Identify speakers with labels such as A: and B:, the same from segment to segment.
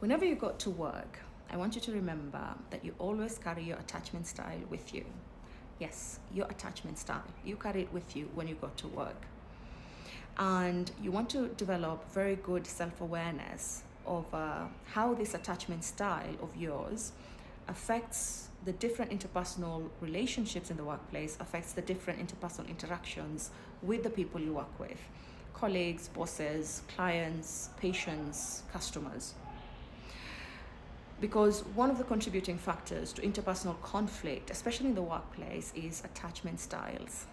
A: Whenever you go to work, I want you to remember that you always carry your attachment style with you. Yes, your attachment style. You carry it with you when you go to work. And you want to develop very good self-awareness of how this attachment style of yours affects the different interpersonal relationships in the workplace, affects the different interpersonal interactions with the people you work with, colleagues, bosses, clients, patients, customers. Because one of the contributing factors to interpersonal conflict, especially in the workplace, is attachment styles.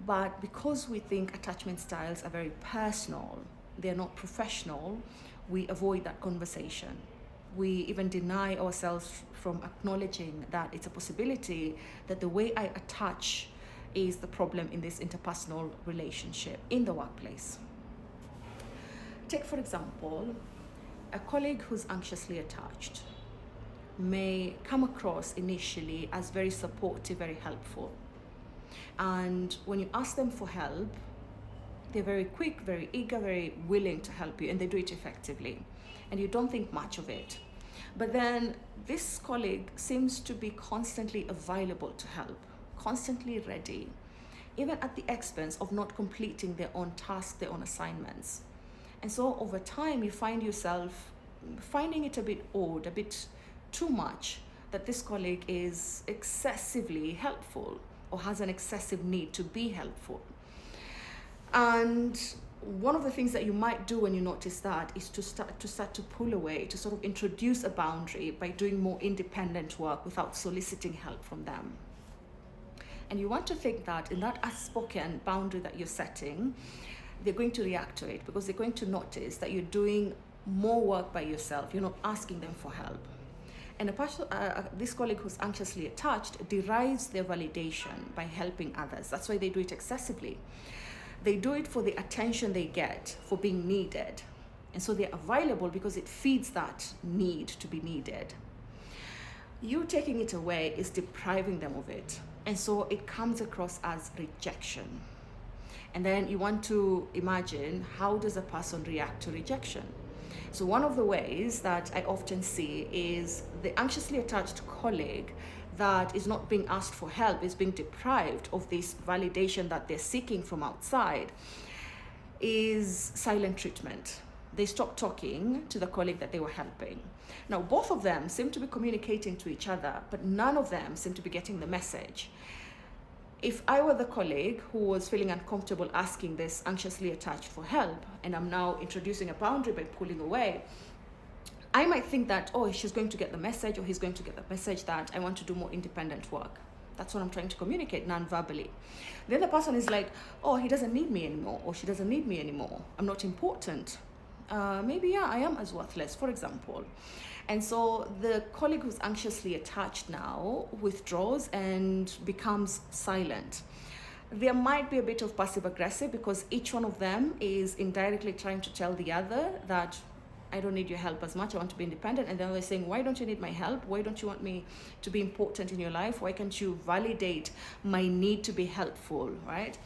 A: But because we think attachment styles are very personal, they're not professional, we avoid that conversation. We even deny ourselves from acknowledging that it's a possibility that the way I attach is the problem in this interpersonal relationship in the workplace. Take, for example, a colleague who's anxiously attached may come across initially as very supportive, very helpful. And when you ask them for help, they're very quick, very eager, very willing to help you, and they do it effectively. And you don't think much of it. But then this colleague seems to be constantly available to help, constantly ready, even at the expense of not completing their own tasks, their own assignments. And so over time, you find yourself finding it a bit odd, a bit too much, that this colleague is excessively helpful or has an excessive need to be helpful. And one of the things that you might do when you notice that is to start to pull away, to sort of introduce a boundary by doing more independent work without soliciting help from them. And you want to think that in that unspoken boundary that you're setting, they're going to react to it because they're going to notice that you're doing more work by yourself. You're not asking them for help. And this colleague who's anxiously attached derives their validation by helping others. That's why they do it excessively. They do it for the attention they get for being needed. And so they're available because it feeds that need to be needed. You taking it away is depriving them of it. And so it comes across as rejection. And then you want to imagine, how does a person react to rejection? So one of the ways that I often see is the anxiously attached colleague that is not being asked for help, is being deprived of this validation that they're seeking from outside, is silent treatment. They stop talking to the colleague that they were helping. Now, both of them seem to be communicating to each other, but none of them seem to be getting the message. If I were the colleague who was feeling uncomfortable asking this anxiously attached for help, and I'm now introducing a boundary by pulling away, I might think that, oh, she's going to get the message, or he's going to get the message that I want to do more independent work. That's what I'm trying to communicate non-verbally. The other person is like, oh, he doesn't need me anymore, or she doesn't need me anymore. I'm not important. Maybe, yeah, I am as worthless, for example. And so the colleague who's anxiously attached now withdraws and becomes silent. There might be a bit of passive aggressive because each one of them is indirectly trying to tell the other that I don't need your help as much, I want to be independent. And then they're saying, why don't you need my help? Why don't you want me to be important in your life? Why can't you validate my need to be helpful, right?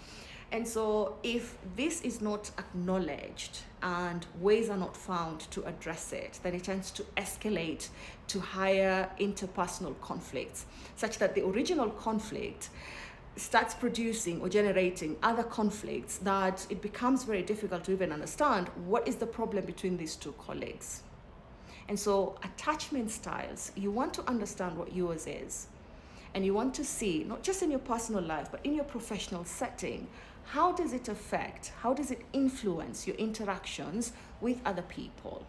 A: And so if this is not acknowledged and ways are not found to address it, then it tends to escalate to higher interpersonal conflicts, such that the original conflict starts producing or generating other conflicts that it becomes very difficult to even understand what is the problem between these two colleagues. And so attachment styles, you want to understand what yours is. And you want to see, not just in your personal life, but in your professional setting, how does it affect, how does it influence your interactions with other people?